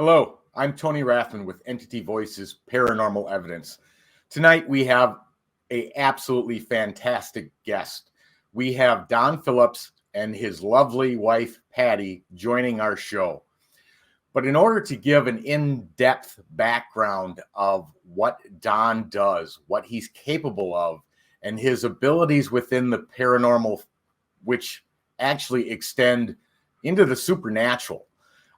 Hello, I'm Tony Rathman with Entity Voices Paranormal Evidence. Tonight we have an absolutely fantastic guest. We have Don Phillips and his lovely wife, Patty, joining our show. But in order to give an in-depth background of what Don does, what he's capable of, and his abilities within the paranormal, which actually extend into the supernatural,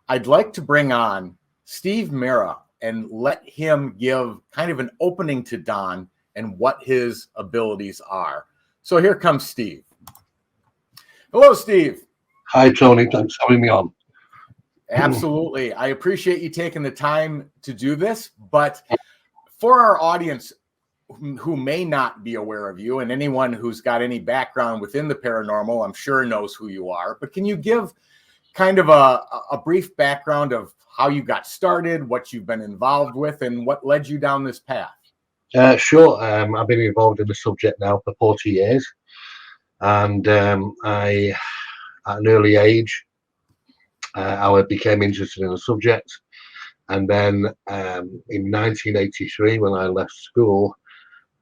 I'd like to bring on Steve Mera and let him give kind of an opening to Don and what his abilities are. So here comes Steve. Hello, Steve. Hi, Tony. Thanks for having me on. Absolutely. I appreciate you taking the time to do this. But for our audience who may not be aware of you, and anyone who's got any background within the paranormal, I'm sure knows who you are. But can you give kind of a brief background of how you got started, what you've been involved with, and what led you down this path? Sure. I've been involved in the subject now for 40 years. And I, at an early age, I became interested in the subject. And then in 1983, when I left school,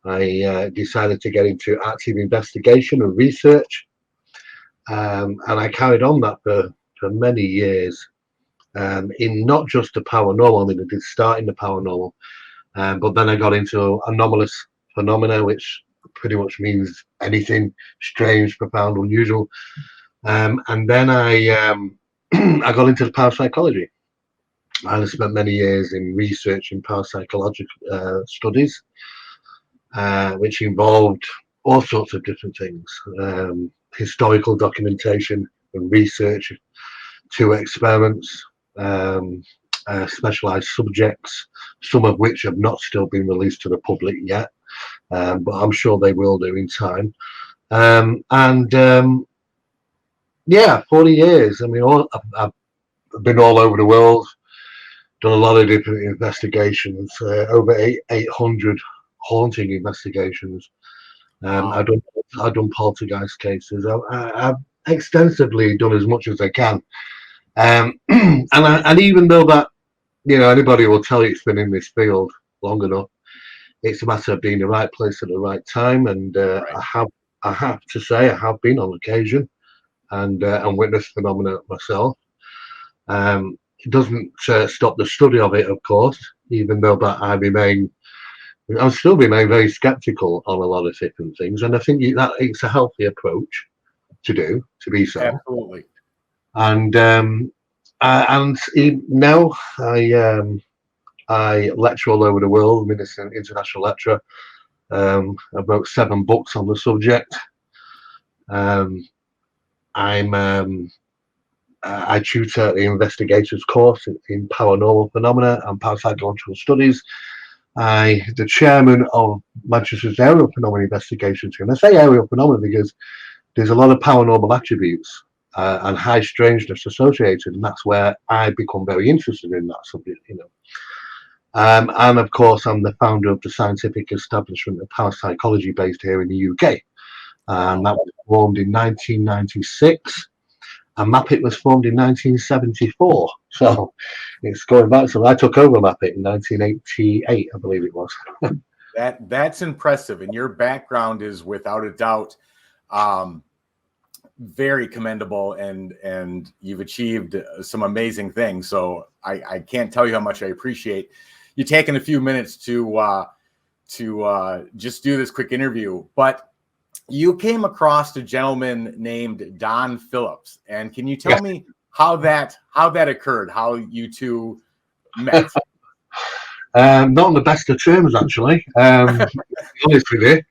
I decided to get into active investigation and research. And I carried on that for many years, in not just the paranormal. I mean, I did start in the paranormal, but then I got into anomalous phenomena, which pretty much means anything strange, profound, unusual. And then I I got into parapsychology. I spent many years in research in parapsychological studies, which involved all sorts of different things, historical documentation and research to experiments, specialized subjects, some of which have not still been released to the public yet, but I'm sure they will do in time. Yeah, 40 years. I mean, I've been all over the world, done a lot of different investigations, over 800 haunting investigations. Wow. I've done poltergeist cases. I've extensively done as much as I can. And even though that, anybody will tell you it's been in this field long enough, it's a matter of being in the right place at the right time. And Right. I have to say, I have been on occasion and witnessed phenomena myself. It doesn't stop the study of it, of course, even though that I still remain very skeptical on a lot of different things. And I think that it's a healthy approach to be so. Absolutely. And now I lecture all over the world. I'm an international lecturer. I wrote 7 books on the subject. I tutor the investigators course in paranormal phenomena and parapsychological studies. I'm the chairman of Manchester's Aerial Phenomena Investigation Team. I say aerial phenomena because there's a lot of paranormal attributes and high strangeness associated, and that's where I become very interested in that subject. And of course, I'm the founder of the scientific establishment of parapsychology based here in the UK. And that was formed in 1996. And MAPIT was formed in 1974. So it's going back. So I took over MAPIT in 1988, I believe it was. That's impressive. And your background is without a doubt very commendable, and you've achieved some amazing things. So I can't tell you how much I appreciate you taking a few minutes to just do this quick interview. But you came across a gentleman named Don Phillips, and can you tell me how that occurred? How you two met? Not on the best of terms, actually. Honest with you,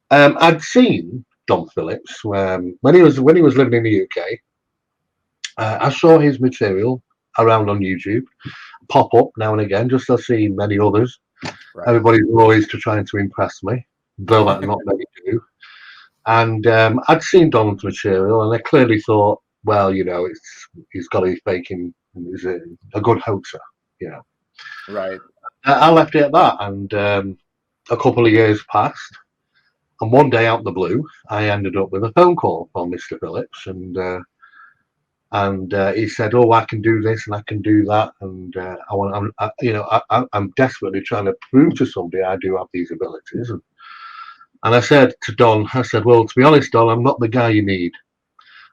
I'd seen Don Phillips when he was living in the UK. I saw his material around on YouTube pop up now and again, just as I see many others. Right. Everybody's always trying to impress me, though that not many do. And I'd seen Don's material, and I clearly thought, well, he's got to be faking. He's a good hoaxer, Right. I left it at that, and a couple of years passed, and one day out of the blue, I ended up with a phone call from Mr. Phillips, and And he said, "Oh, I can do this and I can do that, and I'm desperately trying to prove to somebody I do have these abilities." And I said to Don, I said, "Well, to be honest, Don, I'm not the guy you need."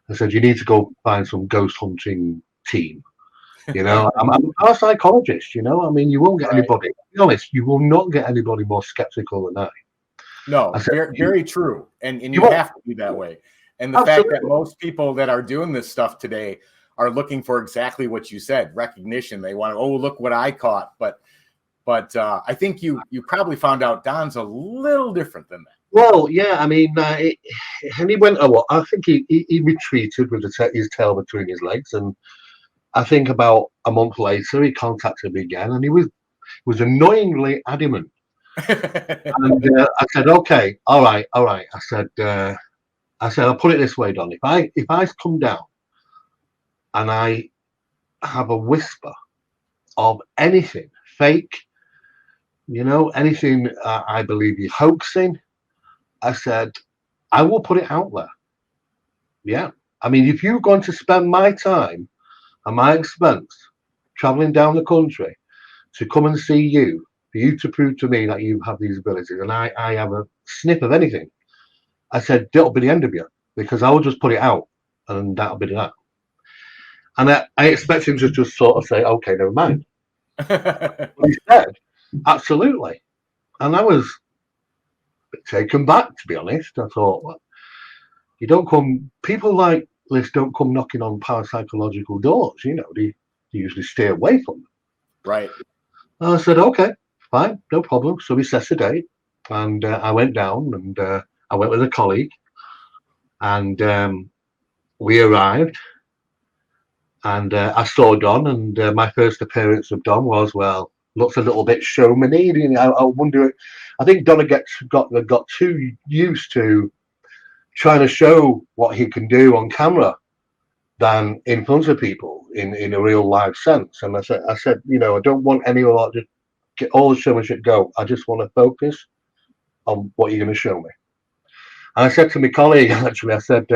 I said, "You need to go find some ghost hunting team. I'm a parapsychologist. I mean, you won't get anybody. To be honest, you will not get anybody more skeptical than I." No, I said, very, very true. And you won't. have to be that way. And the Absolutely. fact that most people that are doing this stuff today are looking for exactly what you said, recognition. They want to, oh, look what I caught. But I think you probably found out Don's a little different than that. Well, yeah, I mean, and he went, I think he retreated with his tail between his legs. And I think about a month later, he contacted me again, and he was annoyingly adamant. And I said, "Okay, all right." I said, "I'll put it this way, Don. If I come down and I have a whisper of anything fake, anything I believe you're hoaxing," I said, "I will put it out there. Yeah. I mean, if you're going to spend my time and my expense traveling down the country to come and see you, for you to prove to me that you have these abilities, and I have a sniff of anything," I said, "that'll be the end of you, because I will just put it out and that'll be that." And I expect him to just sort of say, "Okay, never mind." But he said, "Absolutely." And I was taken back, to be honest. I thought, well, people like this don't come knocking on parapsychological doors, they usually stay away from them. Right. And I said, "Okay, fine, no problem." So we set a date, and I went down, and I went with a colleague, and we arrived, and I saw Don, and my first appearance of Don was, well, looks a little bit showman-y. I wonder, I think Don got too used to trying to show what he can do on camera than in front of people in a real live sense. And I said, I don't want any of that, just get all the showmanship go. I just want to focus on what you're going to show me. And I said to my colleague, actually, I said,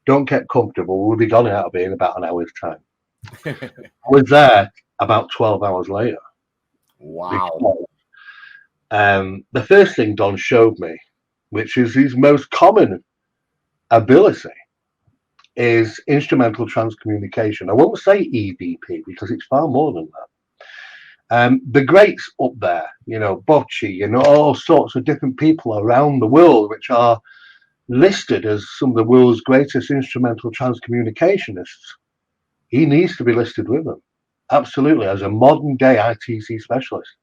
"Don't get comfortable. We'll be gone out of here in about an hour's time." I was there about 12 hours later. Wow. Because, the first thing Don showed me, which is his most common ability, is instrumental transcommunication. I won't say EVP because it's far more than that. The greats up there, Bocci, all sorts of different people around the world, which are listed as some of the world's greatest instrumental transcommunicationists. He needs to be listed with them. Absolutely, as a modern day ITC specialist.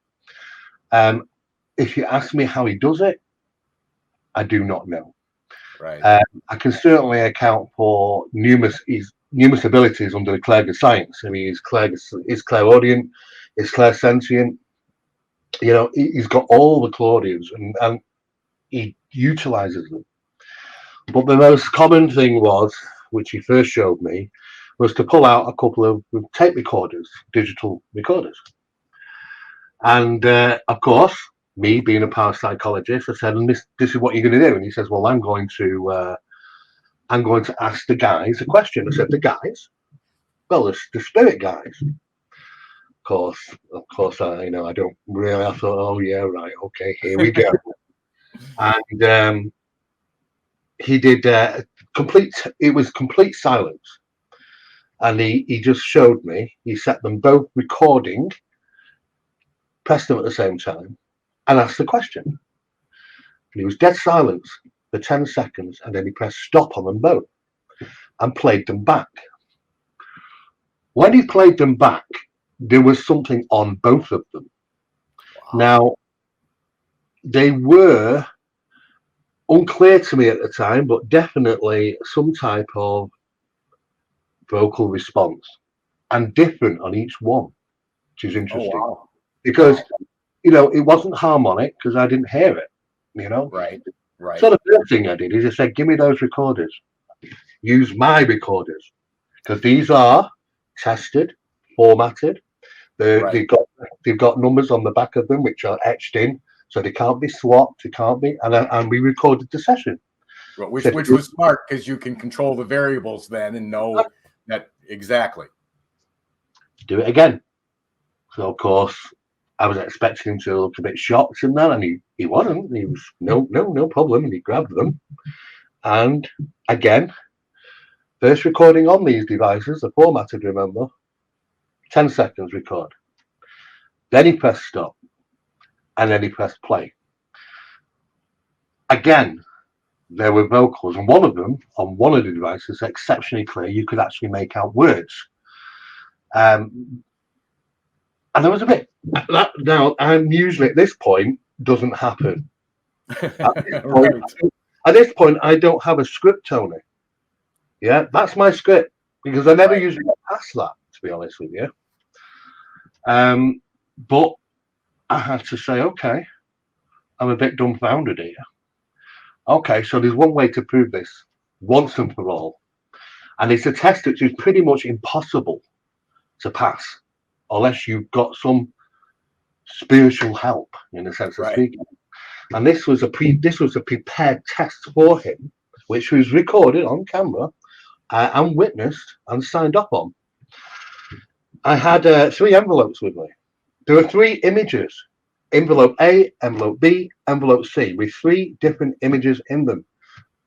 If you ask me how he does it, I do not know. Right. I can certainly account for numerous abilities under the clairgous science. I mean, he's clairaudient, he's clairsentient. He's got all the Claudians, and he utilizes them. But the most common thing was, which he first showed me, was to pull out a couple of tape recorders, digital recorders. And of course, me being a parapsychologist, I said, "And this is what you're going to do." And he says, "Well, I'm going to ask the guys a question." I said, "The guys?" "Well, the spirit guys." Of course, I don't really. I thought, "Oh yeah, right, okay, here we go." And he did complete. It was complete silence, and he just showed me. He set them both recording, pressed them at the same time, and asked the question. And he was dead silence for 10 seconds, and then he pressed stop on them both and played them back. When he played them back, there was something on both of them. Wow. Now, they were unclear to me at the time, but definitely some type of vocal response, and different on each one, which is interesting. Oh, wow. Because it wasn't harmonic because I didn't hear it. Right. So the first thing I did is I said, "Give me those recorders. Use my recorders, because these are tested, formatted. They've got numbers on the back of them which are etched in, so they can't be swapped. They can't be." And we recorded the session, which was smart, because you can control the variables then and know that Exactly. Do it again. So of course, I was expecting him to look a bit shocked and that, and he wasn't. He was no problem, and he grabbed them. And again, first recording on these devices, the formatted, remember, 10 seconds record. Then he pressed stop, and then he pressed play. Again, there were vocals, and one of them on one of the devices, exceptionally clear. You could actually make out words. And there was a bit that now, and usually at this point doesn't happen. Right. At this point, I don't have a script, Tony. Yeah, that's my script because I never usually get past that, to be honest with you. But I had to say, okay, I'm a bit dumbfounded here. Okay, so there's one way to prove this once and for all, and it's a test which is pretty much impossible to pass unless you've got some spiritual help, in the sense of speaking. And this was a prepared test for him, which was recorded on camera and witnessed and signed up on. I had 3 envelopes with me. There were 3 images: envelope A, envelope B, envelope C, with 3 different images in them.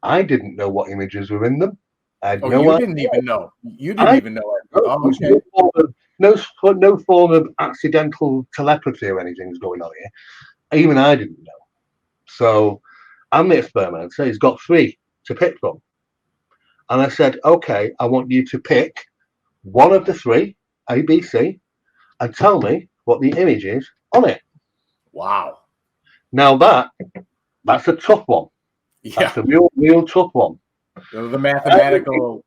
I didn't know what images were in them. I had no you idea. didn't even know. You didn't even know. Oh, okay. No form of accidental telepathy or anything's going on here. Even I didn't know. So I'm the experiment. So he's got 3 to pick from. And I said, okay, I want you to pick one of the 3, A, B, C, and tell me what the image is on it. Wow. Now that's a tough one. Yeah. That's a real tough one. So the mathematical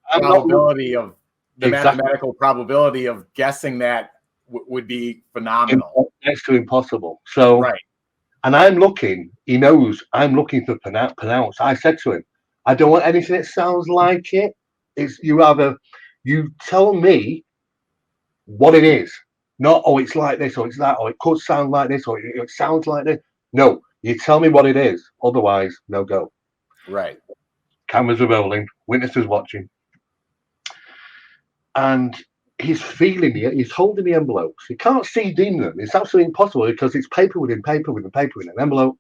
probability of guessing that would be phenomenal. Next to impossible. So, and I'm looking. He knows I'm looking for pronounce. I said to him, I don't want anything that sounds like it. It's you tell me what it is. Not, oh, it's like this, or it's that, or it could sound like this, or it sounds like this. No, you tell me what it is. Otherwise, no go. Right. Cameras are rolling, witnesses watching. And he's feeling it. He's holding the envelopes. He can't see them. It's absolutely impossible because it's paper within paper within paper in an envelope.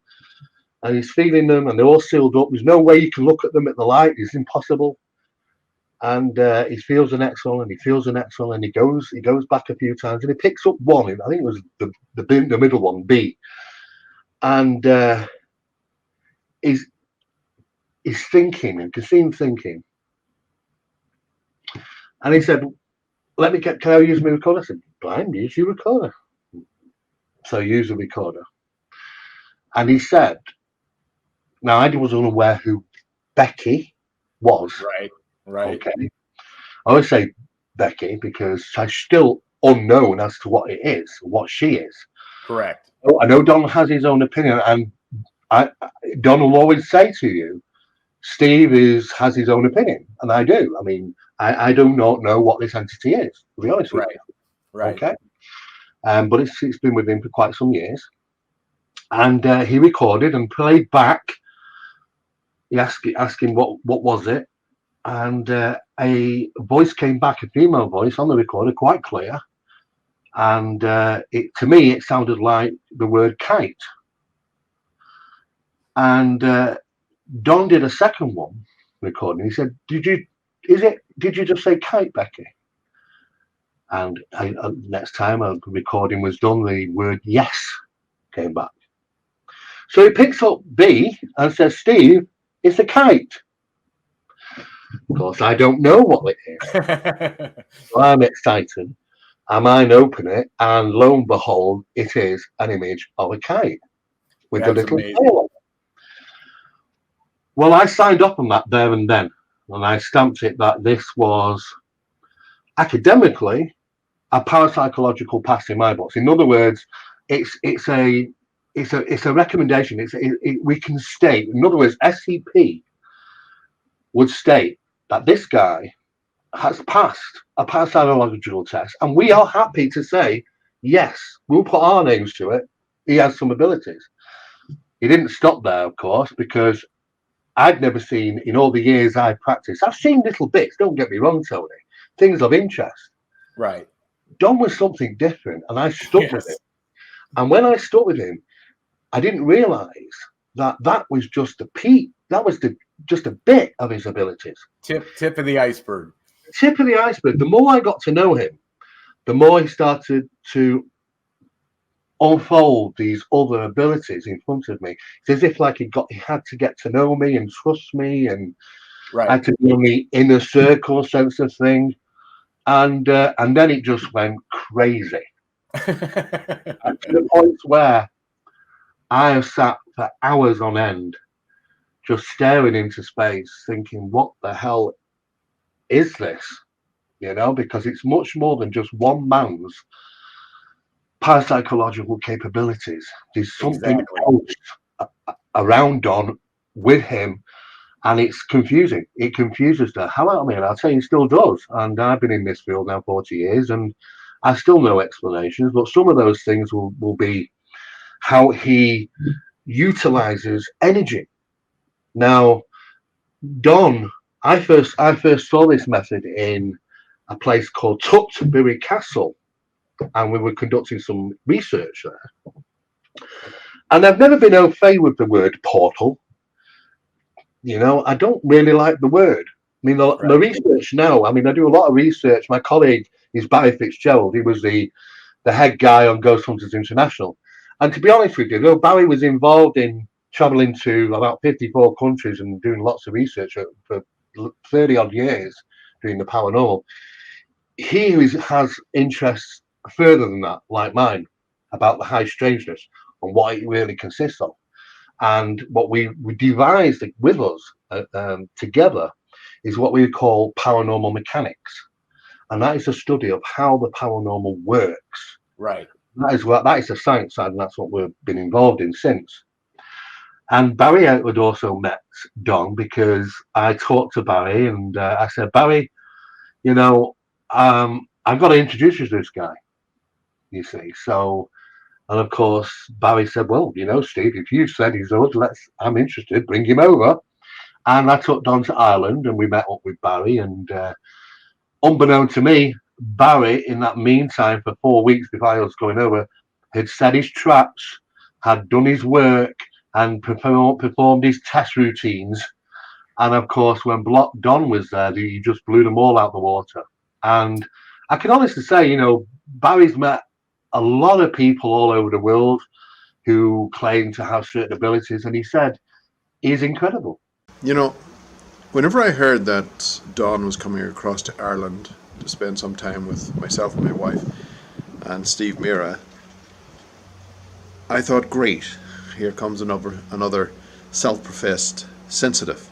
And he's feeling them, and they're all sealed up. There's no way you can look at them at the light. It's impossible. And he feels the next one, and he feels the next one, and he goes back a few times, and he picks up one. I think it was the middle one, B. And he's thinking, and can see him thinking. And he said, can I use my recorder? I said, blind, use your recorder. So I used the recorder. And he said, now I was unaware who Becky was. Right. Okay. I always say Becky because she's still unknown as to what it is, what she is. Correct. I know Don has his own opinion, and Don will always say to you, Steve has his own opinion, and I do. I mean, I do not know what this entity is, to be honest with you. Right. Okay. But it's been with him for quite some years, and he recorded and played back. He asked him what was it, and a voice came back, a female voice on the recorder, quite clear, and to me it sounded like the word kite. And Don did a second one recording. He said, "Did you just say kite, Becky?" And next time a recording was done, the word yes came back. So he picks up B and says, "Steve, it's a kite." Of course, I don't know what it is. So I'm excited. I mind open it, and lo and behold, it is an image of a kite with a little tail on it. Well, I signed up on that there and then, and I stamped it that this was academically a parapsychological pass in my books. In other words, it's a recommendation. We can state, in other words, SCP would state that this guy has passed a parapsychological test, and we are happy to say yes, we'll put our names to it. He has some abilities. He didn't stop there, of course, because I'd never seen, in all the years I practiced, I've seen little bits, don't get me wrong, Tony, things of interest. Right. Don was something different, and I stuck with Yes. him. And when I stuck with him, I didn't realize that was just a peak. That was just a bit of his abilities. Tip of the iceberg. Tip of the iceberg. The more I got to know him, the more he started to unfold these other abilities in front of me. It's as if like he had to get to know me and trust me, and Right. had to be on the inner circle sense of thing. And then it just went crazy to the point where I have sat for hours on end just staring into space, thinking, what the hell is this? You know, because it's much more than just one man's parapsychological capabilities. There's something Exactly. else around Don with him, and it's confusing. It confuses the hell out of me, and I'll tell you, it still does. And I've been in this field now 40 years, and I still know explanations, but some of those things will be how he utilizes energy. Now, Don, I first saw this method in a place called Tutbury Castle, and we were conducting some research there. And I've never been au fait with the word portal. You know, I don't really like the word. I mean, the Right. research now, I mean, I do a lot of research. My colleague is Barry Fitzgerald. He was the head guy on Ghost Hunters International. And to be honest with you, though Barry was involved in traveling to about 54 countries and doing lots of research for 30 odd years doing the paranormal, has interests further than that, like mine, about the high strangeness and what it really consists of. And what we devised with us together is what we call paranormal mechanics. And that is a study of how the paranormal works. Right. That is the science side, and that's what we've been involved in since. And Barry had also met Don because I talked to Barry, and I said, Barry, you know, I've got to introduce you to this guy, you see. So, and of course, Barry said, well, you know, Steve, if you said he's good, I'm interested, bring him over. And I took Don to Ireland, and we met up with Barry, and unbeknown to me, Barry, in that meantime, for 4 weeks before I was going over, had set his traps, had done his work, and performed his test routines. And of course, when Block Don was there, he just blew them all out the water. And I can honestly say, you know, Barry's met a lot of people all over the world who claim to have certain abilities, and he said he's incredible. You know, whenever I heard that Don was coming across to Ireland to spend some time with myself and my wife and Steve Mera, I thought, great, here comes another self-professed sensitive.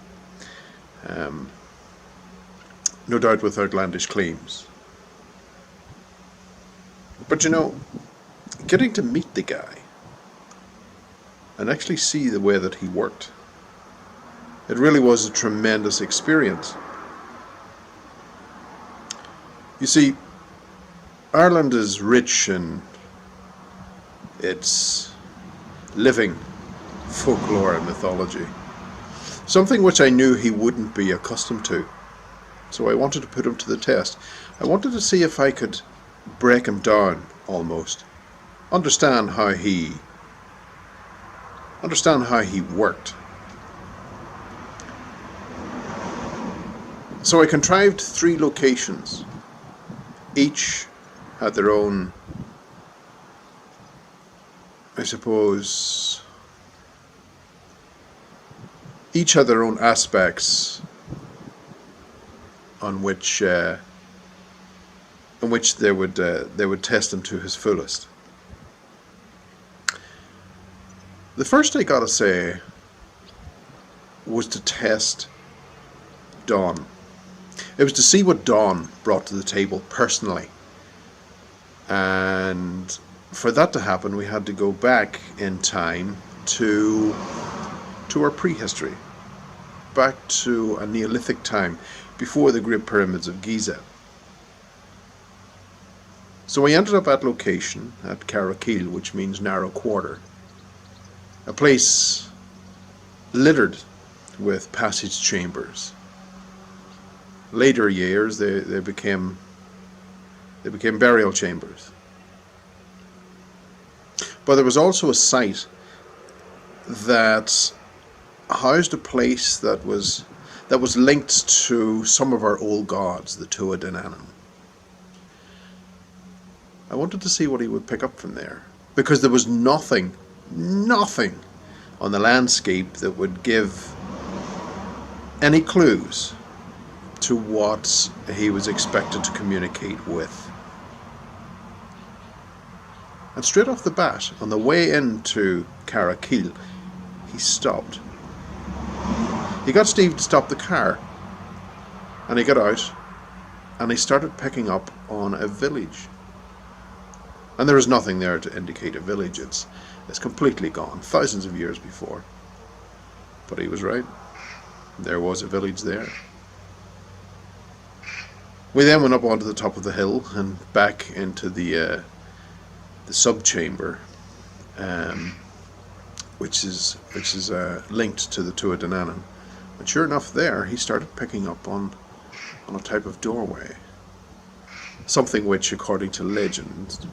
No doubt with outlandish claims. But you know, getting to meet the guy and actually see the way that he worked, it really was a tremendous experience. You see, Ireland is rich in its living folklore and mythology, something which I knew he wouldn't be accustomed to. So I wanted to put him to the test. I wanted to see if I could break him down almost, understand how he worked. So I contrived 3 locations. Each had their own, I suppose, each had their own aspects on which they would test him to his fullest. The first, I gotta say, was to test Don. It was to see what Don brought to the table personally. And for that to happen, we had to go back in time to our prehistory, back to a Neolithic time, before the Great Pyramids of Giza. So we ended up at location at Carrakeel, which means narrow quarter, a place littered with passage chambers, later years, they became burial chambers. But there was also a site that housed a place that was linked to some of our old gods, the Tua Danann. I wanted to see what he would pick up from there, because there was nothing on the landscape that would give any clues to what he was expected to communicate with. And straight off the bat, on the way into Carrakeel, he stopped. He got Steve to stop the car, and he got out, and he started picking up on a village. And there is nothing there to indicate a village. It's completely gone, thousands of years before. But he was right. There was a village there. We then went up onto the top of the hill and back into the subchamber, which is linked to the Tua Danann. And sure enough, there he started picking up on a type of doorway, something which, according to legend,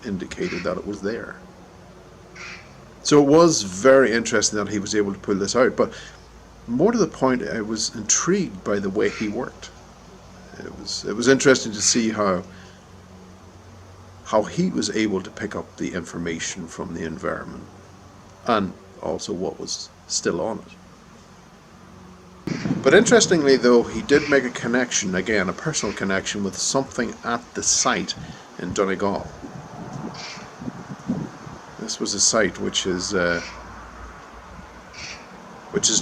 indicated that it was there. So it was very interesting that he was able to pull this out, but more to the point, I was intrigued by the way he worked. It was interesting to see how he was able to pick up the information from the environment, and also what was still on it. But interestingly, though, he did make a connection, again, a personal connection, with something at the site in Donegal. This was a site which has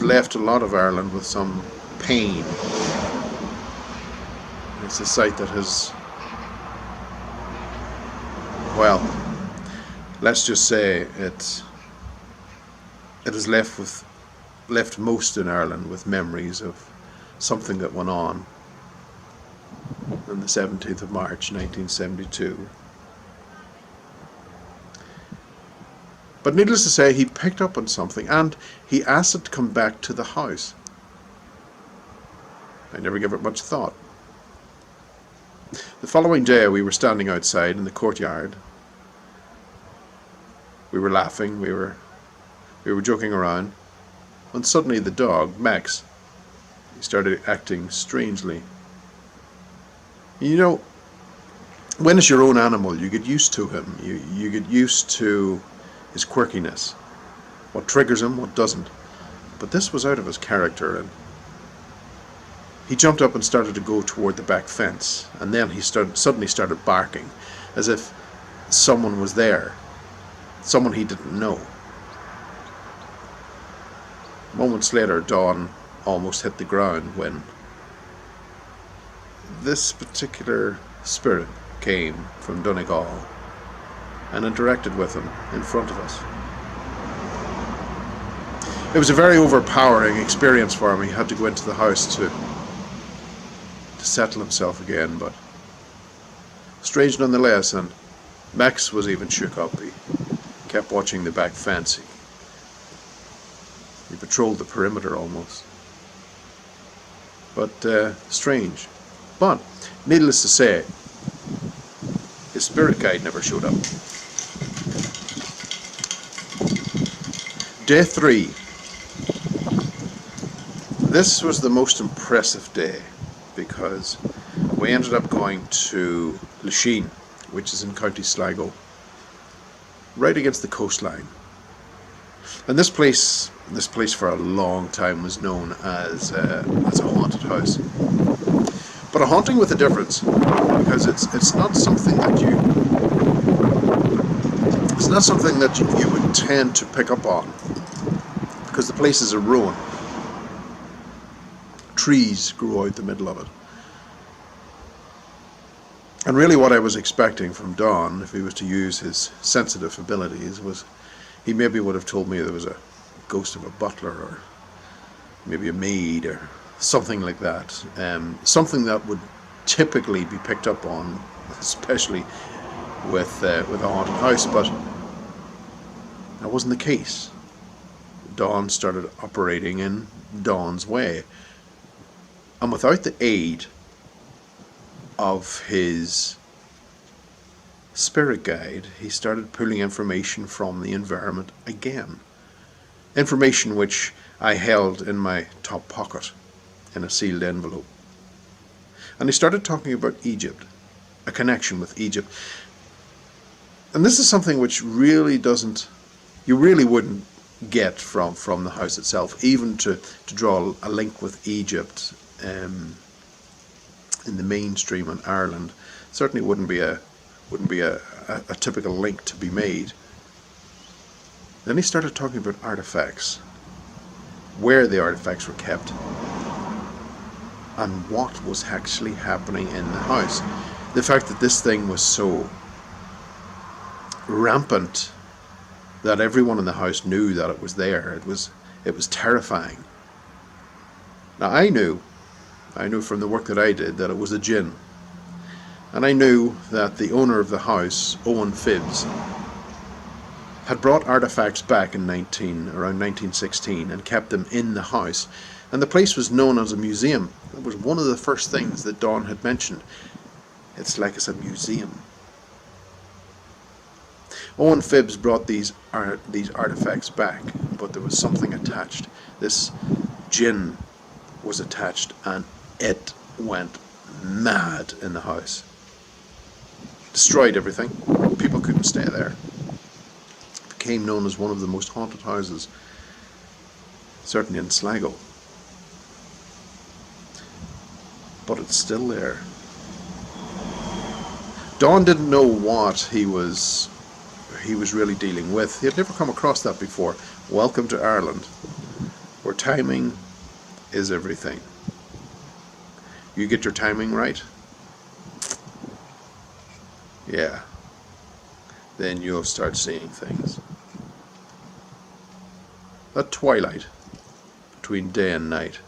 left a lot of Ireland with some pain. It's a site that has, well, let's just say it has left most in Ireland with memories of something that went on the 17th of March 1972. But needless to say, he picked up on something, and he asked it to come back to the house. I never gave it much thought. The following day, we were standing outside in the courtyard. We were laughing, we were joking around, and suddenly the dog, Max, he started acting strangely. You know, when it's your own animal, you get used to him. You get used to his quirkiness, what triggers him, what doesn't. But this was out of his character, and he jumped up and started to go toward the back fence, and then he suddenly started barking, as if someone was there, someone he didn't know. Moments later, Dawn almost hit the ground when this particular spirit came from Donegal and interacted with him in front of us. It was a very overpowering experience for him. He had to go into the house to settle himself again, but strange nonetheless, and Max was even shook up. He kept watching the back fence. He patrolled the perimeter almost. But strange. But needless to say, his spirit guide never showed up. Day 3. This was the most impressive day, because we ended up going to Lachine, which is in County Sligo, right against the coastline. And this place for a long time was known as a haunted house. But a haunting with a difference, because it's not something that you would tend to pick up on, because the place is a ruin. Trees grew out the middle of it. And really what I was expecting from Don, if he was to use his sensitive abilities, was he maybe would have told me there was a ghost of a butler, or maybe a maid, or something like that. Something that would typically be picked up on, especially with a haunted house, but that wasn't the case. Don started operating in Don's way. And without the aid of his spirit guide, he started pulling information from the environment again. Information which I held in my top pocket in a sealed envelope. And he started talking about Egypt, a connection with Egypt. And this is something which really you really wouldn't get from the house itself, even to draw a link with Egypt in the mainstream in Ireland. Certainly wouldn't be a typical link to be made. Then he started talking about artifacts, where the artifacts were kept, and what was actually happening in the house. The fact that this thing was so rampant that everyone in the house knew that it was there. It was terrifying. Now I knew from the work that I did that it was a jinn. And I knew that the owner of the house, Owen Phibbs, had brought artifacts back in around 1916 and kept them in the house. And the place was known as a museum. It was one of the first things that Dawn had mentioned. It's like it's a museum. Owen Phibbs brought these artifacts back, but there was something attached. This jinn was attached, and it went mad in the house. Destroyed everything. People couldn't stay there. It became known as one of the most haunted houses, certainly in Sligo. But it's still there. Dawn didn't know what he was really dealing with. He had never come across that before. Welcome to Ireland, where timing is everything. You get your timing right, yeah, then you'll start seeing things. That twilight between day and night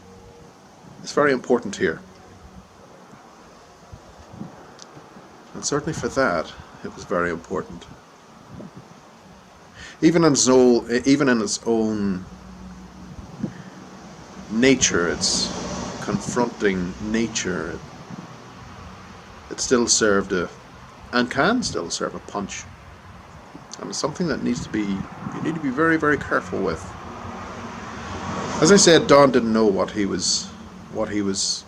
is very important here. And certainly for that, it was very important. Even in its own nature, its confronting nature, it still served and can still serve a punch. And it's something that you need to be very, very careful with. As I said, Don didn't know what he was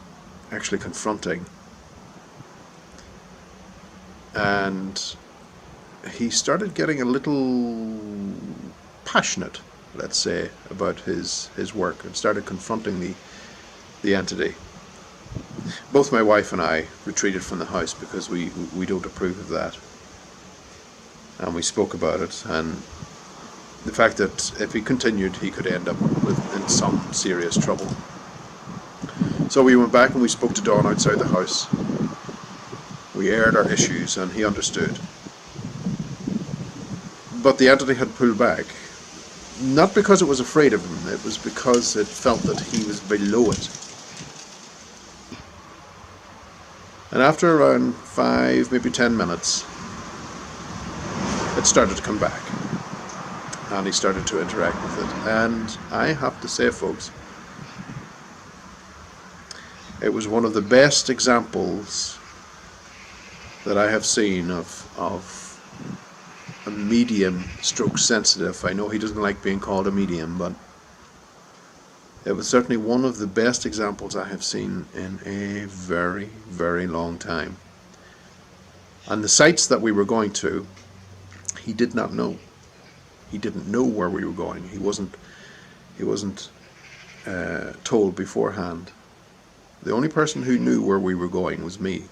actually confronting. And he started getting a little passionate, let's say, about his work, and started confronting the entity. Both my wife and I retreated from the house because we don't approve of that. And we spoke about it, and the fact that if he continued, he could end up in some serious trouble. So we went back and we spoke to Don outside the house. We aired our issues, and he understood. But the entity had pulled back. Not because it was afraid of him, it was because it felt that he was below it. And after around 5, maybe 10 minutes, it started to come back. And he started to interact with it. And I have to say, folks, it was one of the best examples that I have seen of a medium stroke sensitive. I know he doesn't like being called a medium, but it was certainly one of the best examples I have seen in a very, very long time. And the sites that we were going to, he did not know. He didn't know where we were going. He wasn't told beforehand. The only person who knew where we were going was me.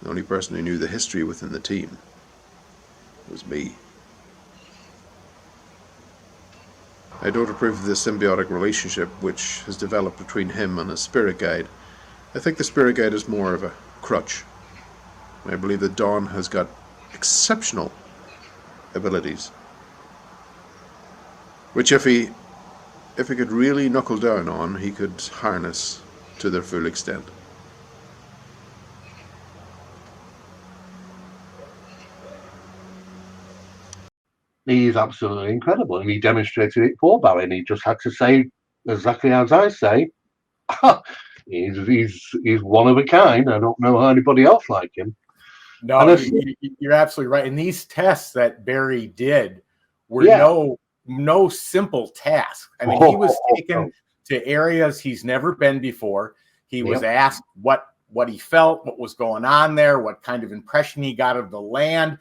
The only person who knew the history within the team was me. I don't approve of the symbiotic relationship which has developed between him and his spirit guide. I think the spirit guide is more of a crutch. I believe that Don has got exceptional abilities, which if he could really knuckle down on, he could harness to their full extent. He's absolutely incredible, and he demonstrated it for Barry, and he just had to say exactly as I say, He's one of a kind. I don't know anybody else like him. No, you're absolutely right. And these tests that Barry did were no simple task. I mean, he was taken to areas he's never been before. He was asked what he felt, what was going on there, what kind of impression he got of the land.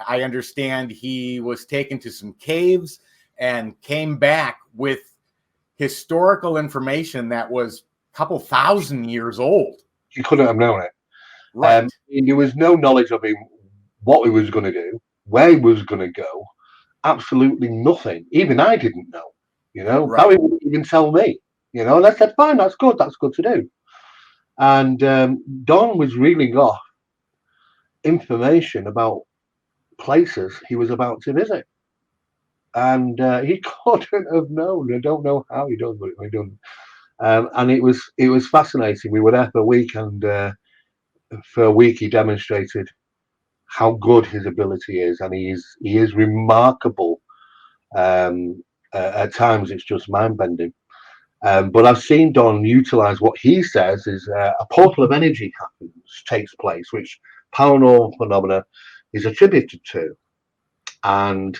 I understand he was taken to some caves and came back with historical information that was a couple thousand years old. You couldn't have known it. Right. There was no knowledge of him, what he was going to do, where he was going to go. Absolutely nothing. Even I didn't know. Right. Barry wouldn't even tell me. And I said, fine, that's good to do. And Don was reeling off information about places he was about to visit. And he couldn't have known. I don't know how he does, but he done. And it was fascinating. We were there for a week, and for a week he demonstrated how good his ability is, and he is remarkable. At times it's just mind-bending. But I've seen Don utilize what he says is a portal of energy takes place, which paranormal phenomena is attributed to. And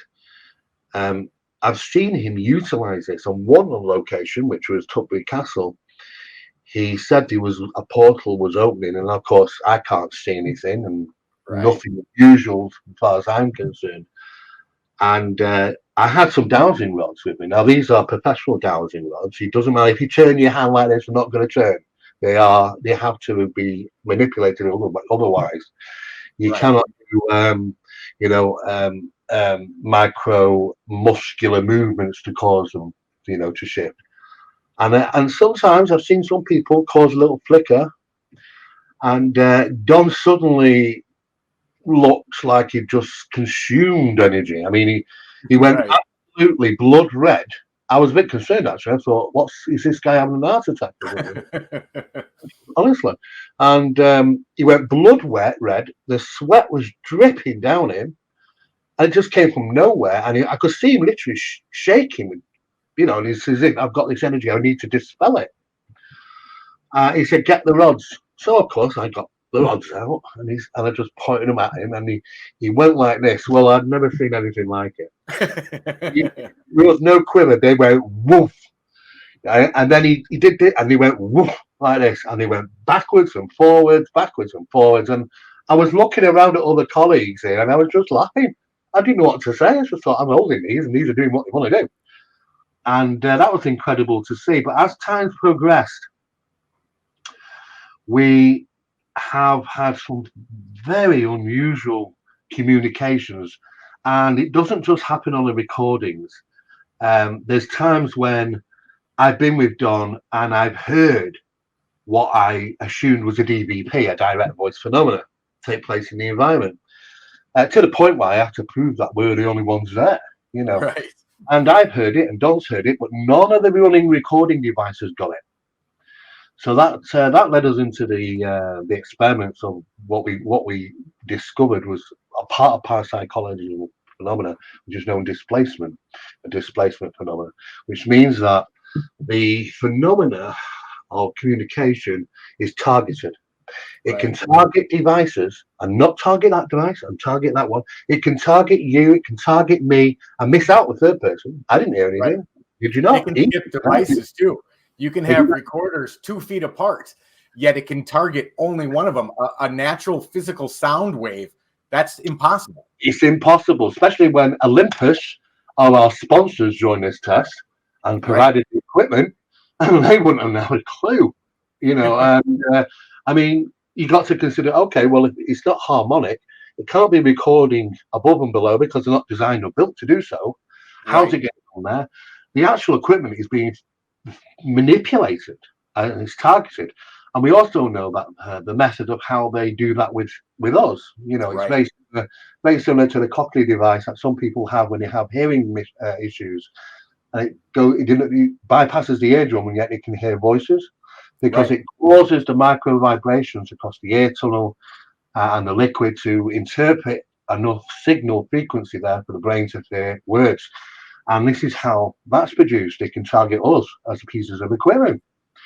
I've seen him utilize this on one location, which was Tutbury Castle. He said a portal was opening, and of course I can't see anything, and nothing unusual as far as I'm concerned. And I had some dowsing rods with me. Now these are professional dowsing rods. It doesn't matter if you turn your hand like this; they're not going to turn. They have to be manipulated. Otherwise, you cannot do micro muscular movements to cause them, to shift. And sometimes I've seen some people cause a little flicker, and Don suddenly looked like he just consumed energy. I mean, he went absolutely blood red. I was a bit concerned, actually. I thought, is this guy having an heart attack? Honestly. And he went blood red. The sweat was dripping down him. And it just came from nowhere. And I could see him literally shaking. And he says, I've got this energy. I need to dispel it. He said, get the rods. So, of course, I got the rods out. And I just pointed them at him. And he went like this. Well, I'd never seen anything like it. There was no quiver. They went woof. And then he did it. And he went woof like this. And he went backwards and forwards. And I was looking around at other colleagues here. And I was just laughing. I didn't know what to say. I just thought, I'm holding these. And these are doing what they want to do. And that was incredible to see. But as time's progressed, we have had some very unusual communications. And it doesn't just happen on the recordings. There's times when I've been with Don and I've heard what I assumed was a DVP, a direct voice phenomena, take place in the environment. To the point where I have to prove that we're the only ones there, Right. And I've heard it, and Don's heard it, but none of the running recording devices got it. So that led us into the experiments of what we discovered was a part of parapsychological phenomena, which is known displacement, a displacement phenomena, which means that the phenomena of communication is targeted. It can target devices and not target that device and target that one. It can target you, it can target me and miss out the third person. I didn't hear anything. Right. Did you not? It can skip devices too. You can have recorders 2 feet apart, yet it can target only one of them. A natural physical sound wave, that's impossible. It's impossible, especially when Olympus are our sponsors during this test and provided the equipment, and they wouldn't have had a clue, and I mean, you got to consider, okay, well, if it's not harmonic, it can't be recording above and below because they're not designed or built to do so. How's it getting on there? The actual equipment is being manipulated and it's targeted. And we also know that the method of how they do that with us, it's very similar to the cochlear device that some people have when they have hearing issues. And it bypasses the eardrum and yet it can hear voices. Because it causes the micro vibrations across the ear tunnel and the liquid to interpret enough signal frequency there for the brain to hear words. And this is how that's produced. It can target us as pieces of equipment.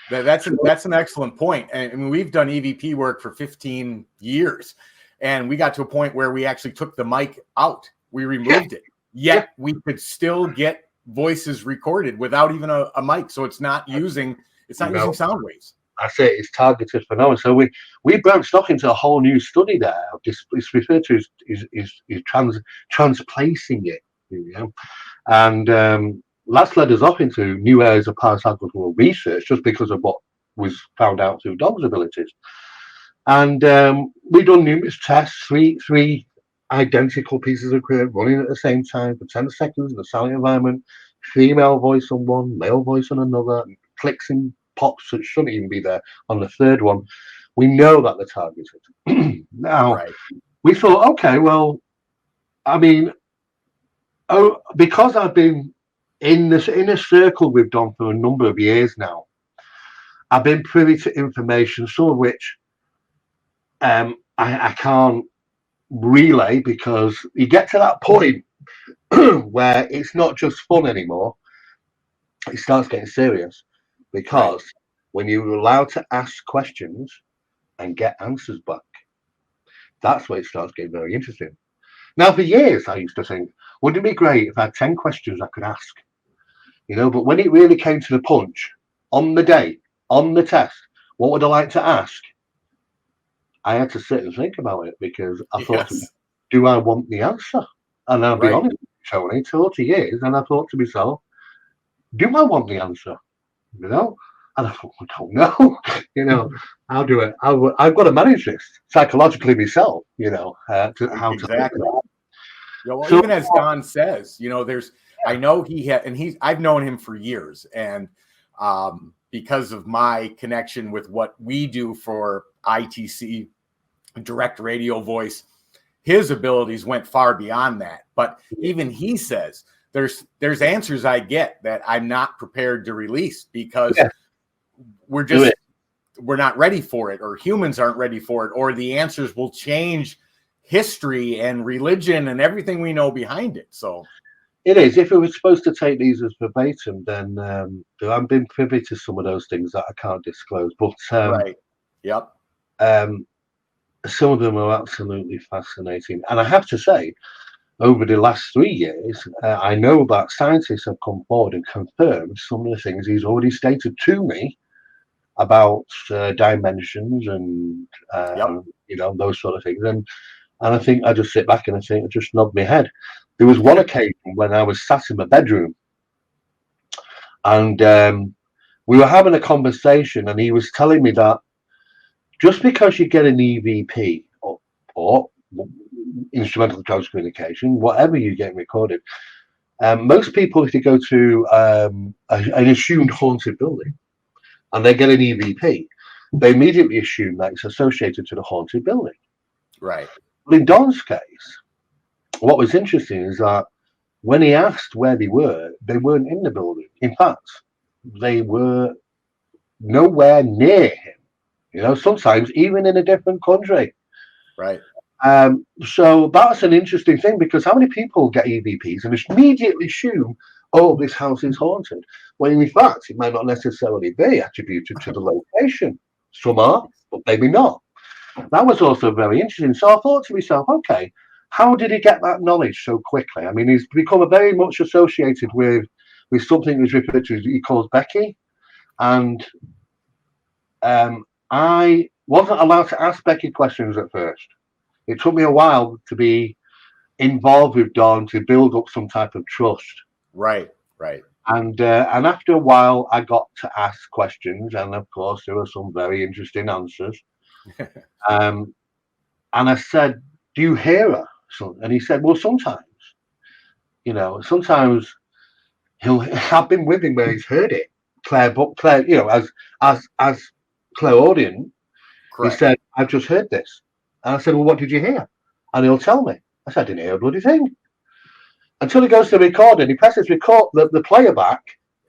That's an excellent point. And I mean, we've done EVP work for 15 years, and we got to a point where we actually took the mic out. We removed it. Yet we could still get voices recorded without even a mic. So it's not using using sound waves. I say it's targeted phenomena. So we branched off into a whole new study there. It's referred to as transplacing it, you know? And that's led us off into new areas of parapsychological research just because of what was found out through Dom's abilities. And we've done numerous tests, three identical pieces of equipment running at the same time for 10 seconds in a silent environment, female voice on one, male voice on another, clicks and pops that shouldn't even be there on the third one. We know that they're targeted. Now, we thought, okay, well, I mean, because I've been in a circle with Don for a number of years now, I've been privy to information, some of which I can't relay, because you get to that point where it's not just fun anymore. It starts getting serious, because when you're allowed to ask questions and get answers back, that's where it starts getting very interesting. Now, for years, I used to think, wouldn't it be great if I had 10 questions I could ask? You know, but when it really came to the punch, on the day, on the test, what would I like to ask? I had to sit and think about it, because I thought, do I want the answer? And I'll be honest, Tony, 40 years, and I thought to myself, do I want the answer? You know? And I thought, I don't know. You know, I'll do it. I've got to manage this psychologically myself, you know, how to Yeah, well, so, even as Don says, you know, I know I've known him for years, and because of my connection with what we do for ITC, direct radio voice, his abilities went far beyond that. But even he says there's answers I get that I'm not prepared to release, because we're not ready for it, or humans aren't ready for it, or the answers will change history and religion and everything we know behind it. So it is. If we were supposed to take these as verbatim, then I've been privy to some of those things that I can't disclose. But some of them are absolutely fascinating. And I have to say, over the last 3 years, I know that scientists have come forward and confirmed some of the things he's already stated to me about dimensions and you know, those sort of things. And I think I just sit back and I just nod my head. There was one occasion when I was sat in my bedroom, and we were having a conversation, and he was telling me that just because you get an EVP or instrumental transcommunication, whatever you get recorded, most people, if they go to an assumed haunted building and they get an EVP, they immediately assume that it's associated to the haunted building. Right. But in Don's case, what was interesting is that when he asked where they weren't in the building. In fact, they were nowhere near him. You know, sometimes even in a different country. Right. So that's an interesting thing, because how many people get EVPs and immediately assume, oh, this house is haunted, when in fact it might not necessarily be attributed to the location. Some are, but maybe not. That was also very interesting. So I thought to myself, okay, how did he get that knowledge so quickly? I mean, he's become very much associated with something that's referred to, he calls Becky. And I wasn't allowed to ask Becky questions at first. It took me a while to be involved with Don, to build up some type of trust. Right. And after a while, I got to ask questions, and of course, there were some very interesting answers. And I said, "Do you hear her?" And he said, "Well, sometimes. You know, sometimes I've been with him where he's heard it, Claire, you know, as clairaudient." Correct. He said, "I've just heard this." And I said, "Well, what did you hear?" And he'll tell me. I said, "I didn't hear a bloody thing." Until he goes to record it, he presses record the player back,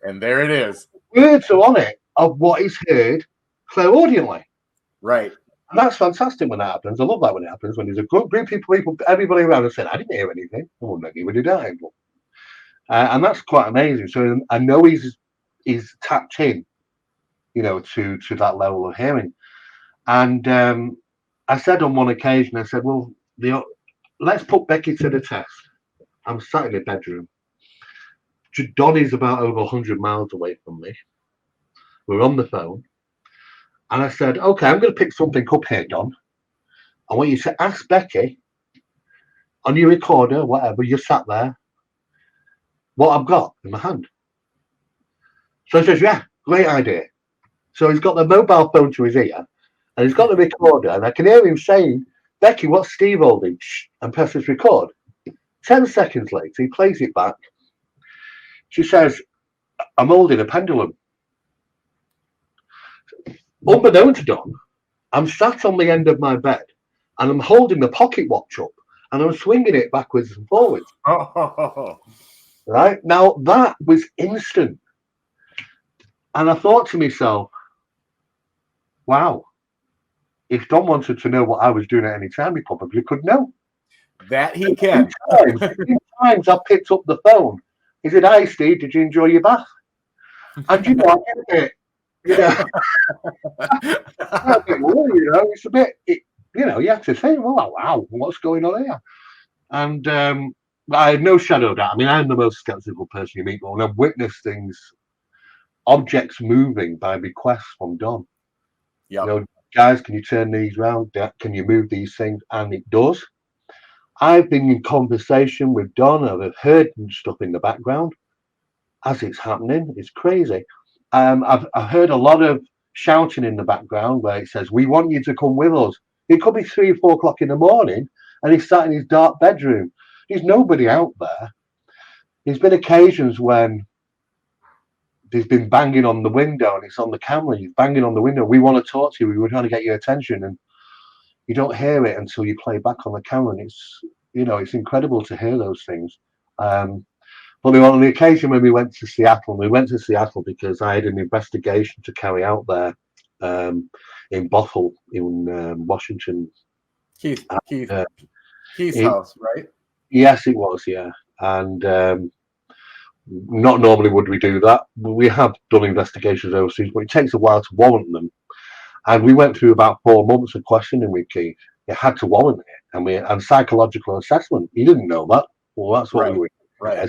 and there it is. Words are on it of what he's heard clairaudiently. Right. And that's fantastic when that happens. I love that when it happens, when there's a group of people, everybody around and saying, "I didn't hear anything." I wouldn't agree with it. And that's quite amazing. So I know he's tapped in to that level of hearing. And I said on one occasion, I said, well, let's put Becky to the test. I'm sat in the bedroom. Donnie's about over 100 miles away from me. We're on the phone. And I said, okay, I'm going to pick something up here, Don. I want you to ask Becky on your recorder, whatever, you sat there, what I've got in my hand. So he says, yeah, great idea. So he's got the mobile phone to his ear, and he's got the recorder, and I can hear him saying, Becky, what's Steve holding? Shh, and presses record. 10 seconds later, he plays it back. She says, I'm holding a pendulum. Unbeknown to Don, I'm sat on the end of my bed, and I'm holding the pocket watch up, and I'm swinging it backwards and forwards. Right? Now, that was instant. And I thought to myself, wow, if Don wanted to know what I was doing at any time, he probably could know. That he can. Two times I picked up the phone. He said, hi, Steve, did you enjoy your bath? And I get it. I'm a bit worried, it's a bit, you have to think, wow, what's going on here? And I had no shadow of doubt. I mean, I'm the most skeptical person you meet, and I've witnessed things, objects moving by bequest from Don. Yeah. Guys, can you turn these round? Can you move these things? And it does. I've been in conversation with Don. I've heard stuff in the background as it's happening. It's crazy. I've heard a lot of shouting in the background where it says, we want you to come with us. It could be 3 or 4 o'clock in the morning, and he's sat in his dark bedroom. There's nobody out there. There's been occasions when there's been banging on the window, and it's on the camera. He's banging on the window. We want to talk to you. We were trying to get your attention, and you don't hear it until you play back on the camera. And it's incredible to hear those things. But on the occasion when we went to Seattle because I had an investigation to carry out there in Bothell in Washington. Keith's house, right? Yes, it was, yeah. And not normally would we do that. We have done investigations overseas, but it takes a while to warrant them. And we went through about 4 months of questioning with Keith. You had to warrant it, and psychological assessment. He didn't know that. Well, that's what we were. Right.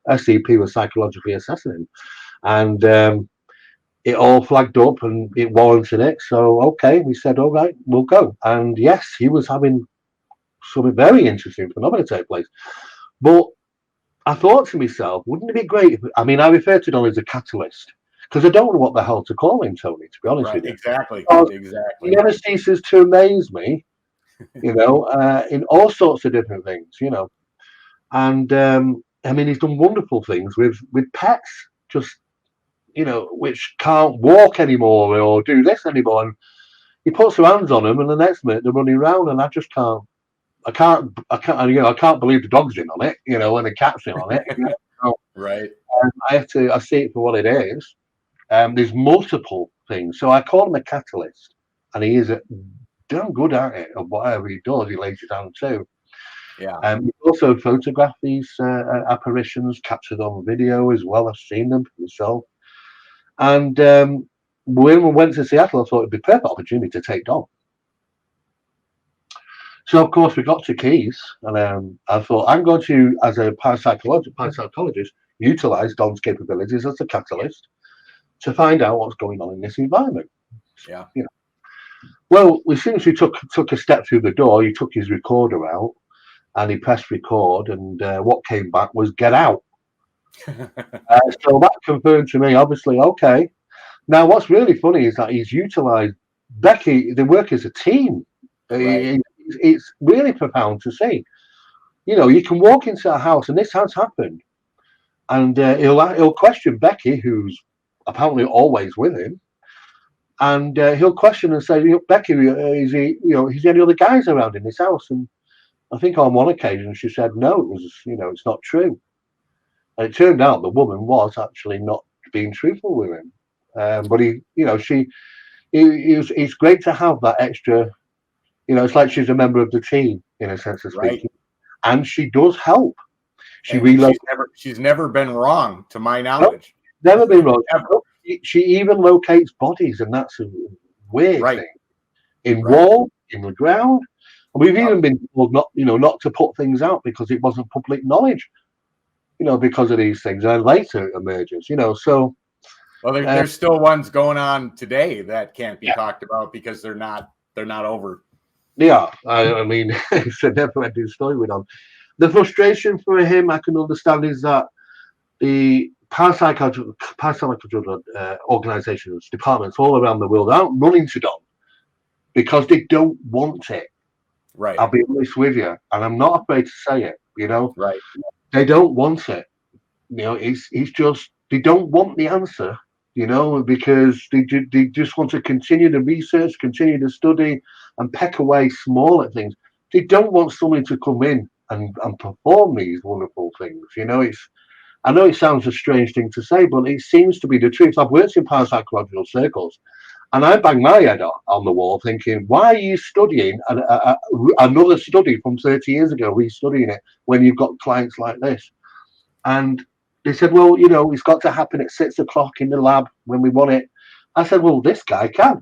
SCP was psychologically assessing him, and it all flagged up and it warranted it. So okay, we said, all right, we'll go. And yes, he was having some very interesting phenomena take place. But I thought to myself, wouldn't it be great I refer to Don as a catalyst, because I don't know what the hell to call him, Tony, to be honest with you. Exactly. He never ceases to amaze me, in all sorts of different things, And he's done wonderful things with pets, just which can't walk anymore or do this anymore. And he puts her hands on them, and the next minute they're running around, and I just can't. I can't believe the dog's in on it, and the cat's in on it. Right. I see it for what it is. There's multiple things, so I call him a catalyst, and he is damn good at it. Of whatever he does, he lays it down too. Yeah. We also photograph these apparitions, captured on video as well. I've seen them myself. And when we went to Seattle, I thought it'd be a perfect opportunity to take Don. So of course we got to Keys, and I thought I'm going to, as a parapsychologist, utilize Don's capabilities as a catalyst to find out what's going on in this environment. Yeah. Well, as soon as he took a step through the door, he took his recorder out. And he pressed record, and what came back was "Get out." So that confirmed to me, obviously, okay. Now, what's really funny is that he's utilised Becky. They work as a team. Right. It's really profound to see. You can walk into a house, and this has happened, and he'll question Becky, who's apparently always with him, and he'll question and say, "Becky, is there any other guys around in this house?" And I think on one occasion she said, no, it was, it's not true. And it turned out the woman was actually not being truthful with him. But it's great to have that extra, it's like she's a member of the team in a sense of speaking. Right. And she does help. She's never been wrong, to my knowledge. No, never been wrong. she even locates bodies, and that's a weird Right. thing. In Right. wall, in the ground. And we've Yep. even been told not to put things out because it wasn't public knowledge, because of these things. And later it emerges, so Well, there's still ones going on today that can't be yeah. talked about because they're not over. Yeah, I mean, it's a never-ending story with them. The frustration for him, I can understand, is that the parapsychological organizations, departments all around the world aren't running to Don because they don't want it. Right. I'll be honest with you, and I'm not afraid to say it. Right. They don't want it. It's just they don't want the answer. Because they just want to continue the research, continue the study, and peck away small at things. They don't want somebody to come in and perform these wonderful things. I know it sounds a strange thing to say, but it seems to be the truth. I've worked in parapsychological circles, and I bang my head on the wall thinking, why are you studying another study from 30 years ago, restudying it, when you've got clients like this? And they said, well, it's got to happen at 6 o'clock in the lab when we want it. I said, well, this guy can.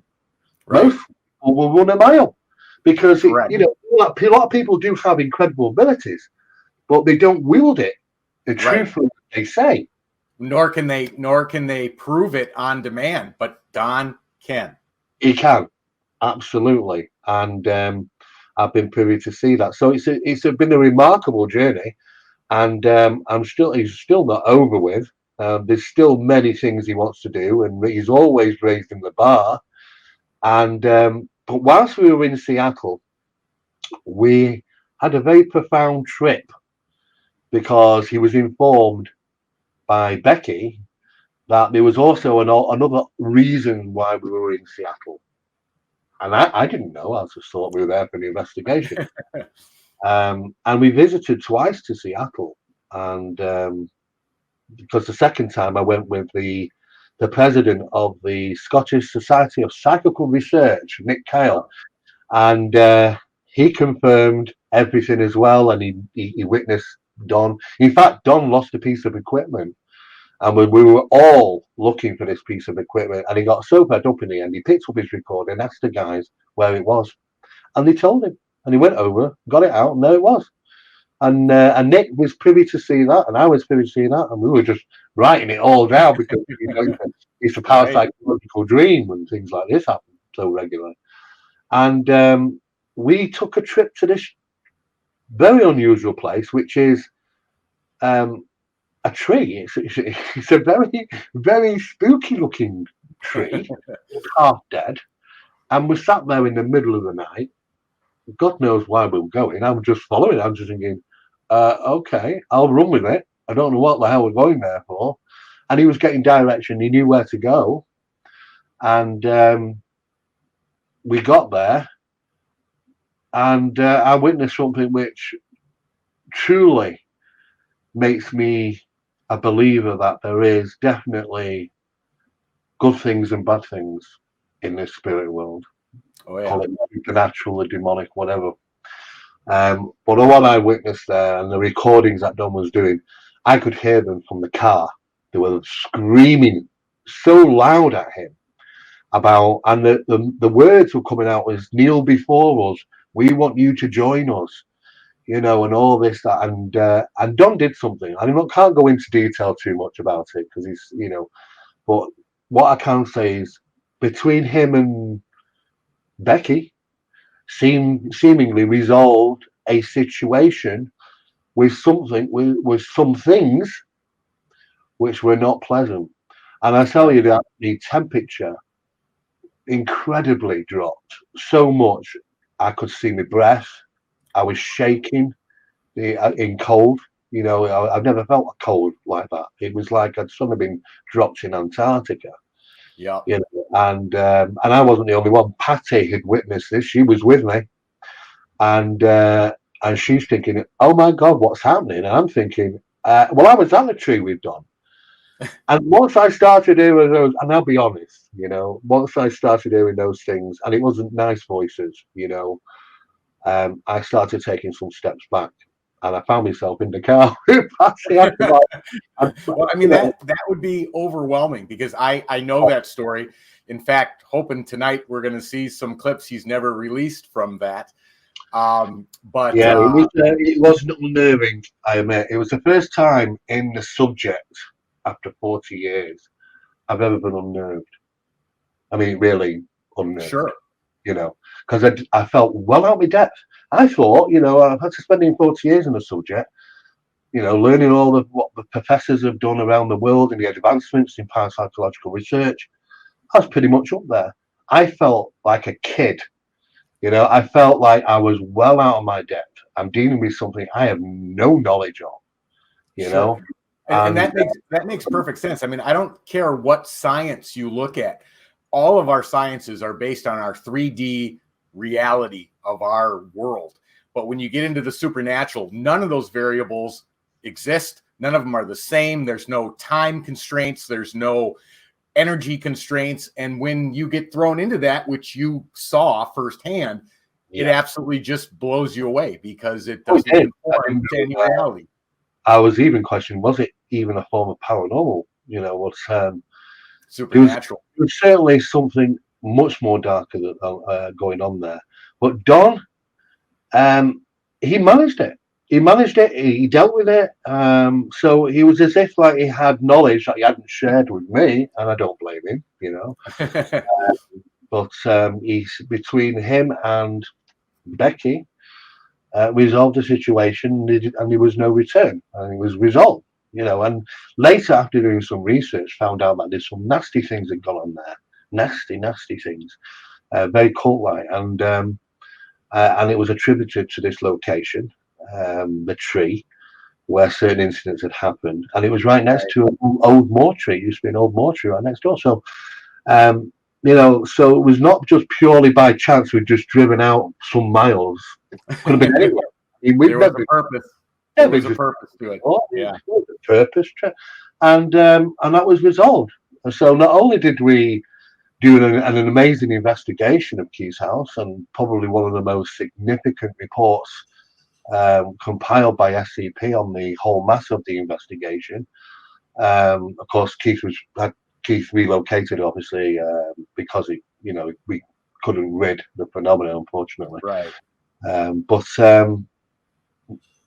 Right. Most people will run a mile because, Correct. a lot of people do have incredible abilities, but they don't wield it. The truth, they say. Nor can they prove it on demand, but Don can. He can, absolutely, and I've been privy to see that. So it's been a remarkable journey, and he's still not over with. There's still many things he wants to do, and he's always raising the bar. And but whilst we were in Seattle, we had a very profound trip because he was informed by Becky that there was also another reason why we were in Seattle. And I didn't know. I just thought we were there for the investigation. And we visited twice to Seattle. And because the second time I went with the president of the Scottish Society of Psychical Research, Nick Kyle. And he confirmed everything as well. And he witnessed Don. In fact, Don lost a piece of equipment. And we were all looking for this piece of equipment, and he got so fed up in the end, he picked up his recorder and asked the guys where it was. And they told him. And he went over, got it out, and there it was. And Nick was privy to see that, and I was privy to see that, and we were just writing it all down because it's a parapsychological dream and things like this happen so regularly. And we took a trip to this very unusual place, which is a tree. It's a very, very spooky looking tree, half dead. And we sat there in the middle of the night. God knows why we were going. I'm just following. I'm just thinking, okay, I'll run with it. I don't know what the hell we're going there for. And he was getting direction. He knew where to go. And we got there. And I witnessed something which truly makes me a believer that there is definitely good things and bad things in this spirit world. Oh, yeah. Call it supernatural or demonic, whatever. But what I witnessed there and the recordings that Don was doing, I could hear them from the car. They were screaming so loud at him about, and the words were coming out as kneel before us. We want you to join us. And all this, that, and Don did something. I can't go into detail too much about it because he's, but what I can say is between him and Becky, seemingly resolved a situation with with some things which were not pleasant. And I tell you that the temperature incredibly dropped so much. I could see my breath. I was shaking in cold. I've never felt a cold like that. It was like I'd suddenly been dropped in Antarctica. Yeah. And I wasn't the only one. Patty had witnessed this. She was with me, and she's thinking, "Oh my God, what's happening?" And I'm thinking, "Well, I was at the tree with Don." And once I started hearing those, and I'll be honest, once I started hearing those things, and it wasn't nice voices, I started taking some steps back. and I found myself in the car. Well, I mean, that would be overwhelming, because I know that story. In fact, hoping tonight we're going to see some clips he's never released from that. But yeah, it wasn't unnerving, I admit. It was the first time in the subject after 40 years I've ever been unnerved. I mean, really unnerved. Sure. You know, because I felt well out of my depth. I thought, you know, I've had to spend 40 years in the subject, you know, learning all of what the professors have done around the world and the advancements in parapsychological research. I was pretty much up there. I felt like a kid. You know, I felt like I was well out of my depth. I'm dealing with something I have no knowledge of, you Sure. know. And that makes perfect sense. I mean, I don't care what science you look at. All of our sciences are based on our 3D reality of our world. But when you get into the supernatural, none of those variables exist. None of them are the same. There's no time constraints. There's no energy constraints. And when you get thrown into that, which you saw firsthand, it absolutely just blows you away, because it doesn't conform to any reality. I was even questioning, was it even a form of paranormal? You know, what's supernatural? It was certainly something much more darker than, going on there. But Don, he managed it. He managed it. He dealt with it. So he was as if like he had knowledge that he hadn't shared with me, and I don't blame him. You know, but he's between him and Becky. Resolved the situation, and there was no return, and it was resolved. You know, and later, after doing some research, found out that there's some nasty things that gone on there, nasty things, very cult-like, and it was attributed to this location, the tree, where certain incidents had happened, and it was right next to an old mortuary. It used to be an old mortuary right next door. So, you know, so it was not just purely by chance we'd just driven out some miles. Could have been anywhere. I mean, there was a purpose. There was a purpose to it. Yeah, there was a purpose, and that was resolved. And so not only did we do an amazing investigation of Key's house, and probably one of the most significant reports compiled by SCP on the whole mass of the investigation. Of course, Keith relocated, obviously, because we couldn't rid the phenomenon, unfortunately. Right. But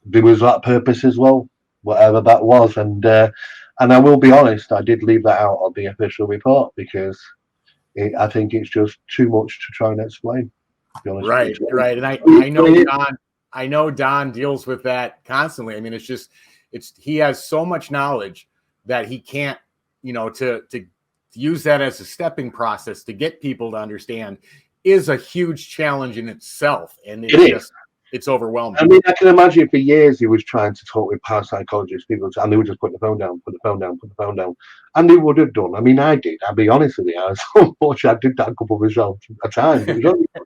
there was that purpose as well, whatever that was, and I will be honest, I did leave that out of the official report, because I think it's just too much to try and explain. To be honest, right, and I know Don deals with that constantly. I mean, he has so much knowledge that he can't, to use that as a stepping process to get people to understand is a huge challenge in itself, and it's overwhelming. I mean, I can imagine for years he was trying to talk with parapsychologists, people, and they would just put the phone down, and they would have done. I mean, I did. I'll be honest with you. I was unfortunate. I did that a couple of results at times.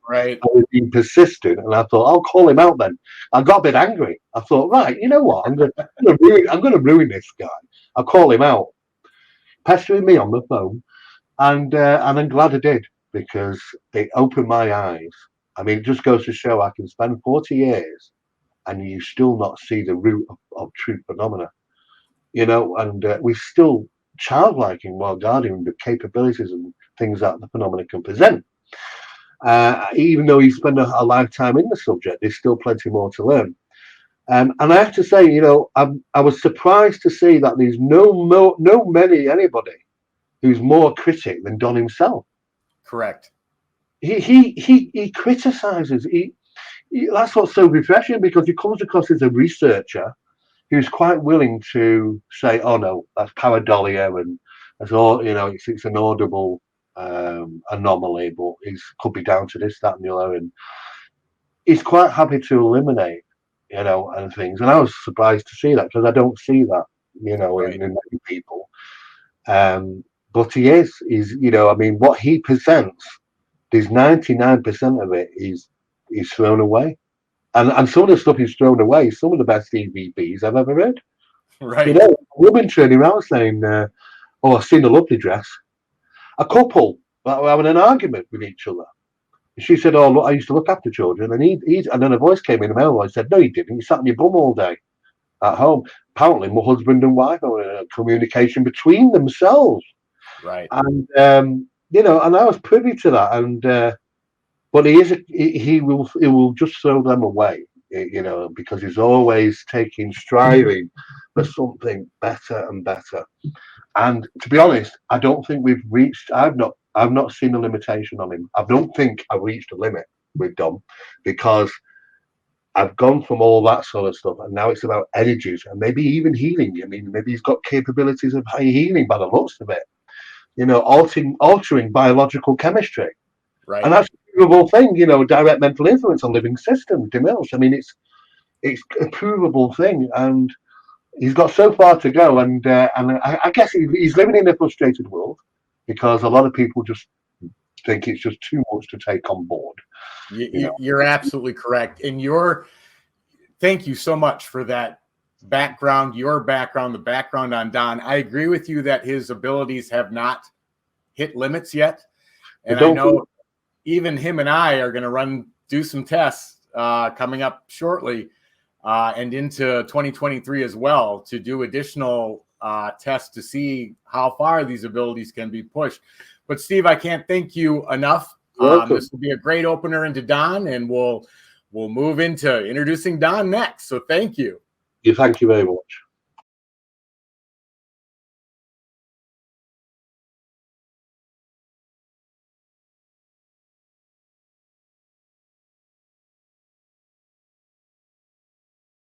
Right. I was being persistent, and I thought, I'll call him out then. I got a bit angry. I thought, right, you know what? I'm going to ruin this guy. I'll call him out, pestering me on the phone, and I'm glad I did, because it opened my eyes. I mean, it just goes to show I can spend 40 years and you still not see the root of true phenomena, and we're still childlike in regarding the capabilities and things that the phenomena can present. Even though you spend a lifetime in the subject, there's still plenty more to learn. And I have to say, I was surprised to see that there's anybody who's more critic than Don himself. Correct. He criticizes. That's what's so refreshing, because he comes across as a researcher who's quite willing to say, "Oh no, that's pareidolia, and that's all. It's an audible anomaly, but it could be down to this, that, and the other." And he's quite happy to eliminate, and things. And I was surprised to see that, because I don't see that, in many people. But he's, I mean, what he presents, there's 99% of it is thrown away, and some of the stuff he's thrown away is some of the best EVPs I've ever read. Right. A woman turning around saying, "Oh, I've seen a lovely dress." A couple that were having an argument with each other. She said, "Oh, look, I used to look after children," and and then a voice came in the mail. I said, "No, you didn't. You sat on your bum all day at home." Apparently, my husband and wife are in a communication between themselves, Right. and and I was privy to that. And but he will just throw them away, because he's always striving for something better and better. And to be honest, I don't think we've reached. I've not seen a limitation on him. I don't think I've reached a limit with Dom, because I've gone from all that sort of stuff, and now it's about energies and maybe even healing. I mean, maybe he's got capabilities of high healing by the looks of it. Altering biological chemistry, Right. and that's a provable thing. Direct mental influence on living systems, Demills. I mean, it's a provable thing, and he's got so far to go. And I guess he's living in a frustrated world, because a lot of people just think it's just too much to take on board. You're absolutely correct. And thank you so much for that background, your background, the background on Don. I agree with you that his abilities have not hit limits yet. And I know even him and I are going to do some tests coming up shortly and into 2023 as well, to do additional tests to see how far these abilities can be pushed. But Steve, I can't thank you enough. This will be a great opener into Don, and we'll move into introducing Don next. So thank you. Thank you very much.